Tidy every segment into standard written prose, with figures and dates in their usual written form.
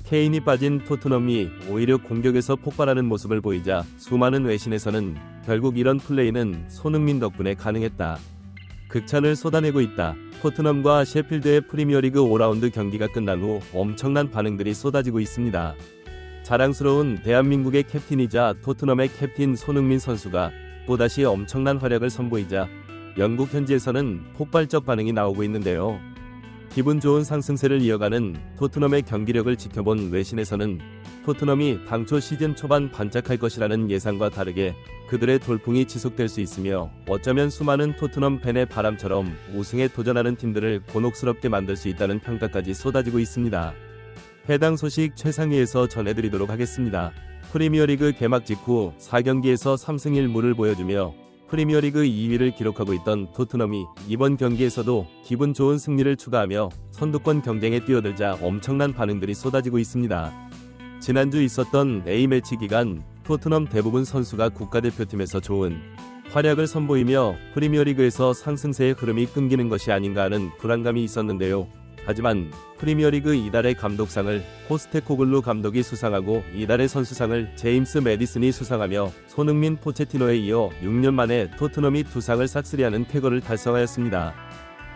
케인이 빠진 토트넘이 오히려 공격에서 폭발하는 모습을 보이자 수많은 외신에서는 결국 이런 플레이는 손흥민 덕분에 가능했다. 극찬을 쏟아내고 있다. 토트넘과 셰필드의 프리미어리그 5라운드 경기가 끝난 후 엄청난 반응들이 쏟아지고 있습니다. 자랑스러운 대한민국의 캡틴이자 토트넘의 캡틴 손흥민 선수가 또다시 엄청난 활약을 선보이자 영국 현지에서는 폭발적 반응이 나오고 있는데요. 기분 좋은 상승세를 이어가는 토트넘의 경기력을 지켜본 외신에서는 토트넘이 당초 시즌 초반 반짝할 것이라는 예상과 다르게 그들의 돌풍이 지속될 수 있으며 어쩌면 수많은 토트넘 팬의 바람처럼 우승에 도전하는 팀들을 곤혹스럽게 만들 수 있다는 평가까지 쏟아지고 있습니다. 해당 소식 최상위에서 전해드리도록 하겠습니다. 프리미어리그 개막 직후 4경기에서 3승 1무를 보여주며 프리미어리그 2위를 기록하고 있던 토트넘이 이번 경기에서도 기분 좋은 승리를 추가하며 선두권 경쟁에 뛰어들자 엄청난 반응들이 쏟아지고 있습니다. 지난주 있었던 A매치 기간 토트넘 대부분 선수가 국가대표팀에서 좋은 활약을 선보이며 프리미어리그에서 상승세의 흐름이 끊기는 것이 아닌가 하는 불안감이 있었는데요. 하지만 프리미어리그 이달의 감독상을 포스테코글루 감독이 수상하고 이달의 선수상을 제임스 매디슨이 수상하며 손흥민 포체티노에 이어 6년 만에 토트넘이 두 상을 싹쓸이하는 쾌거를 달성하였습니다.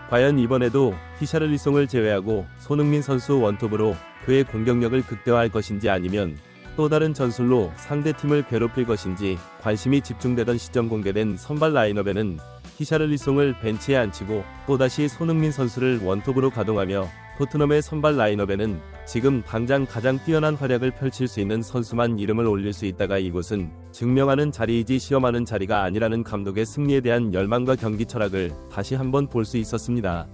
과연 이번에도 히샤를리송을 제외하고 손흥민 선수 원톱으로 그의 공격력을 극대화할 것인지 아니면 또 다른 전술로 상대팀을 괴롭힐 것인지 관심이 집중되던 시점 공개된 선발 라인업에는 히샤를리송을 벤치에 앉히고 또다시 손흥민 선수를 원톱으로 가동하며 토트넘의 선발 라인업에는 지금 당장 가장 뛰어난 활약을 펼칠 수 있는 선수만 이름을 올릴 수 있다가 이곳은 증명하는 자리이지 시험하는 자리가 아니라는 감독의 승리에 대한 열망과 경기 철학을 다시 한번 볼 수 있었습니다.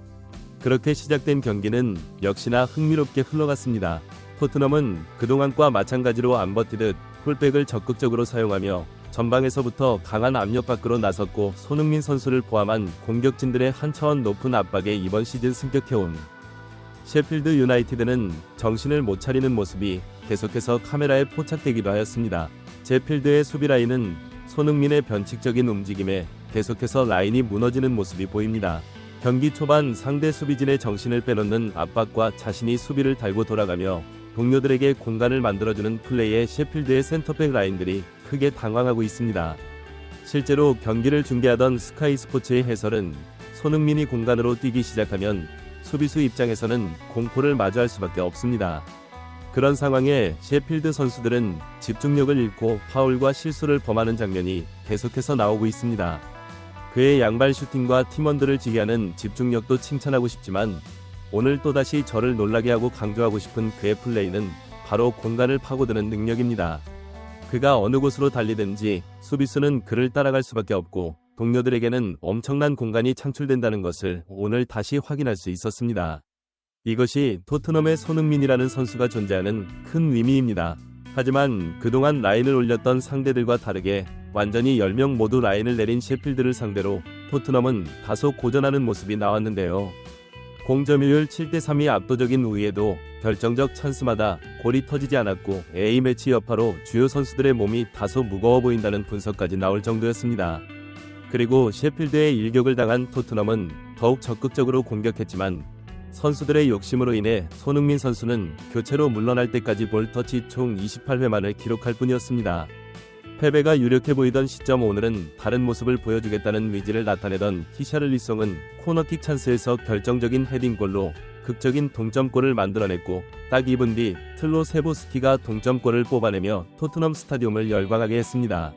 그렇게 시작된 경기는 역시나 흥미롭게 흘러갔습니다. 토트넘은 그동안과 마찬가지로 안 버티듯 풀백을 적극적으로 사용하며 전방에서부터 강한 압력 밖으로 나섰고 손흥민 선수를 포함한 공격진들의 한 차원 높은 압박에 이번 시즌 승격해온 셰필드 유나이티드는 정신을 못 차리는 모습이 계속해서 카메라에 포착되기도 하였습니다. 셰필드의 수비 라인은 손흥민의 변칙적인 움직임에 계속해서 라인이 무너지는 모습이 보입니다. 경기 초반 상대 수비진의 정신을 빼놓는 압박과 자신이 수비를 달고 돌아가며 동료들에게 공간을 만들어주는 플레이에 셰필드의 센터백 라인들이 크게 당황하고 있습니다. 실제로 경기를 중계하던 스카이 스포츠의 해설은 손흥민이 공간으로 뛰기 시작하면 수비수 입장에서는 공포를 마주할 수밖에 없습니다. 그런 상황에 셰필드 선수들은 집중력을 잃고 파울과 실수를 범하는 장면이 계속해서 나오고 있습니다. 그의 양발 슈팅과 팀원들을 지게 하는 집중력도 칭찬하고 싶지만 오늘 또다시 저를 놀라게 하고 강조하고 싶은 그의 플레이는 바로 공간을 파고드는 능력입니다. 그가 어느 곳으로 달리든지 수비수는 그를 따라갈 수밖에 없고 동료들에게는 엄청난 공간이 창출된다는 것을 오늘 다시 확인할 수 있었습니다. 이것이 토트넘의 손흥민이라는 선수가 존재하는 큰 의미입니다. 하지만 그동안 라인을 올렸던 상대들과 다르게 완전히 10명 모두 라인을 내린 셰필드를 상대로 토트넘은 다소 고전하는 모습이 나왔는데요. 공점유율 7대3이 압도적인 우위에도 결정적 찬스마다 골이 터지지 않았고 A매치 여파로 주요 선수들의 몸이 다소 무거워 보인다는 분석까지 나올 정도였습니다. 그리고 셰필드의 일격을 당한 토트넘은 더욱 적극적으로 공격했지만 선수들의 욕심으로 인해 손흥민 선수는 교체로 물러날 때까지 볼 터치 총 28회만을 기록할 뿐이었습니다. 패배가 유력해 보이던 시점 오늘은 다른 모습을 보여주겠다는 의지를 나타내던 히샤를리송은 코너킥 찬스에서 결정적인 헤딩골로 극적인 동점골을 만들어냈고 딱 2분 뒤 틀로세보스키가 동점골을 뽑아내며 토트넘 스타디움을 열광하게 했습니다.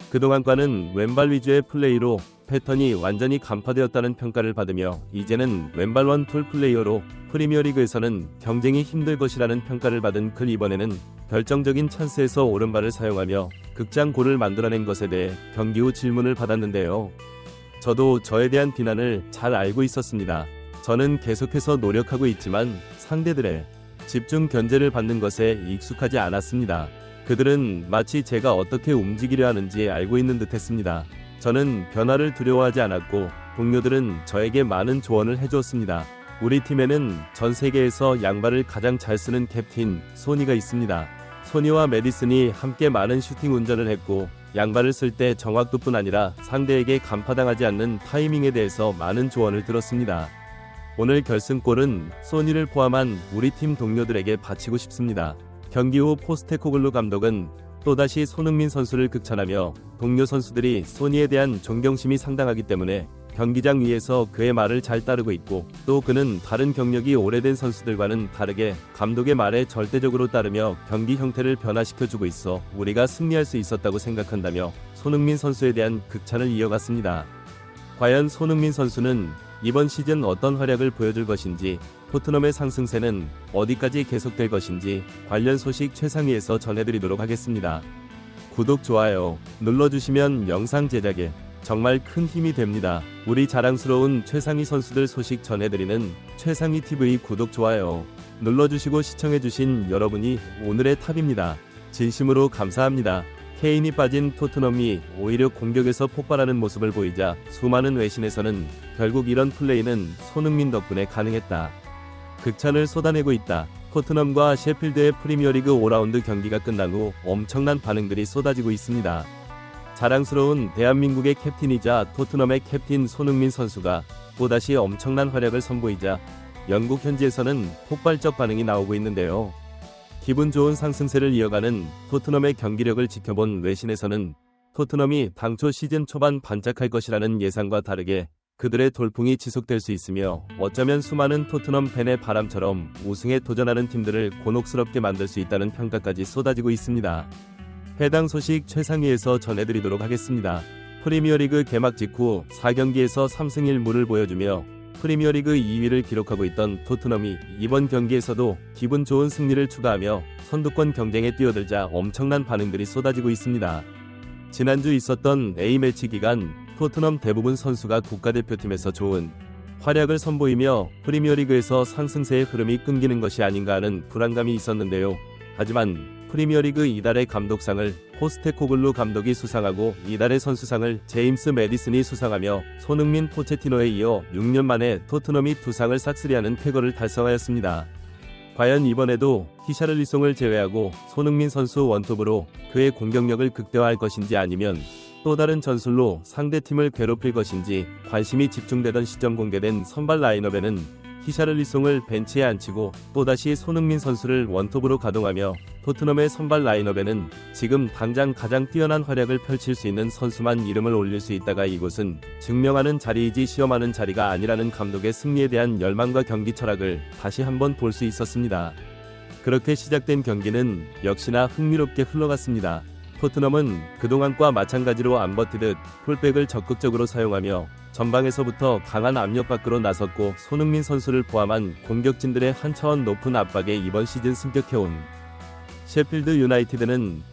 그동안과는 왼발 위주의 플레이로 패턴이 완전히 간파되었다는 평가를 받으며 이제는 왼발 원툴 플레이어로 프리미어리그에서는 경쟁이 힘들 것이라는 평가를 받은 그 이번에는 결정적인 찬스에서 오른발을 사용하며 극장골을 만들어낸 것에 대해 경기 후 질문을 받았는데요. 저도 저에 대한 비난을 잘 알고 있었습니다. 저는 계속해서 노력하고 있지만 상대들의 집중 견제를 받는 것에 익숙하지 않았습니다. 그들은 마치 제가 어떻게 움직이려 하는지 알고 있는 듯 했습니다. 저는 변화를 두려워하지 않았고 동료들은 저에게 많은 조언을 해주었습니다. 우리 팀에는 전 세계에서 양발을 가장 잘 쓰는 캡틴 소니가 있습니다. 소니와 매디슨이 함께 많은 슈팅 운전을 했고 양발을 쓸 때 정확도뿐 아니라 상대에게 간파당하지 않는 타이밍에 대해서 많은 조언을 들었습니다. 오늘 결승골은 소니를 포함한 우리 팀 동료들에게 바치고 싶습니다. 경기 후 포스테코글루 감독은 또다시 손흥민 선수를 극찬하며 동료 선수들이 소니에 대한 존경심이 상당하기 때문에 경기장 위에서 그의 말을 잘 따르고 있고, 또 그는 다른 경력이 오래된 선수들과는 다르게 감독의 말에 절대적으로 따르며 경기 형태를 변화시켜주고 있어 우리가 승리할 수 있었다고 생각한다며 손흥민 선수에 대한 극찬을 이어갔습니다. 과연 손흥민 선수는 이번 시즌 어떤 활약을 보여줄 것인지, 토트넘의 상승세는 어디까지 계속될 것인지 관련 소식 최상위에서 전해드리도록 하겠습니다. 구독, 좋아요 눌러주시면 영상 제작에 정말 큰 힘이 됩니다. 우리 자랑스러운 최상위 선수들 소식 전해드리는 최상위 TV 구독, 좋아요 눌러주시고 시청해주신 여러분이 오늘의 탑입니다. 진심으로 감사합니다. 케인이 빠진 토트넘이 오히려 공격에서 폭발하는 모습을 보이자 수많은 외신에서는 결국 이런 플레이는 손흥민 덕분에 가능했다, 극찬을 쏟아내고 있다. 토트넘과 셰필드의 프리미어리그 5라운드 경기가 끝난 후 엄청난 반응들이 쏟아지고 있습니다. 자랑스러운 대한민국의 캡틴이자 토트넘의 캡틴 손흥민 선수가 또다시 엄청난 활약을 선보이자 영국 현지에서는 폭발적 반응이 나오고 있는데요. 기분 좋은 상승세를 이어가는 토트넘의 경기력을 지켜본 외신에서는 토트넘이 당초 시즌 초반 반짝할 것이라는 예상과 다르게 그들의 돌풍이 지속될 수 있으며 어쩌면 수많은 토트넘 팬의 바람처럼 우승에 도전하는 팀들을 곤혹스럽게 만들 수 있다는 평가까지 쏟아지고 있습니다. 해당 소식 최상위에서 전해드리도록 하겠습니다. 프리미어리그 개막 직후 4경기에서 3승 1무를 보여주며 프리미어리그 2위를 기록하고 있던 토트넘이 이번 경기에서도 기분 좋은 승리를 추가하며 선두권 경쟁에 뛰어들자 엄청난 반응들이 쏟아지고 있습니다. 지난주 있었던 A매치 기간 토트넘 대부분 선수가 국가대표팀에서 좋은 활약을 선보이며 프리미어리그에서 상승세의 흐름이 끊기는 것이 아닌가 하는 불안감이 있었는데요. 하지만 프리미어리그 이달의 감독상을 포스테코글루 감독이 수상하고 이달의 선수상을 제임스 매디슨이 수상하며 손흥민, 포체티노에 이어 6년 만에 토트넘이 두 상을 싹쓸이하는 쾌거를 달성하였습니다. 과연 이번에도 히샤를리송을 제외하고 손흥민 선수 원톱으로 그의 공격력을 극대화할 것인지, 아니면 또 다른 전술로 상대팀을 괴롭힐 것인지 관심이 집중되던 시점 공개된 선발 라인업에는 히샤를리송을 벤치에 앉히고 또다시 손흥민 선수를 원톱으로 가동하며 토트넘의 선발 라인업에는 지금 당장 가장 뛰어난 활약을 펼칠 수 있는 선수만 이름을 올릴 수 있다가 이곳은 증명하는 자리이지 시험하는 자리가 아니라는 감독의 승리에 대한 열망과 경기 철학을 다시 한번 볼 수 있었습니다. 그렇게 시작된 경기는 역시나 흥미롭게 흘러갔습니다. 토트넘은 그동안과 마찬가지로 안 버티듯 풀백을 적극적으로 사용하며 전방에서부터 강한 압력 밖으로 나섰고 손흥민 선수를 포함한 공격진들의 한 차원 높은 압박에 이번 시즌 승격해온 셰필드 유나이티드는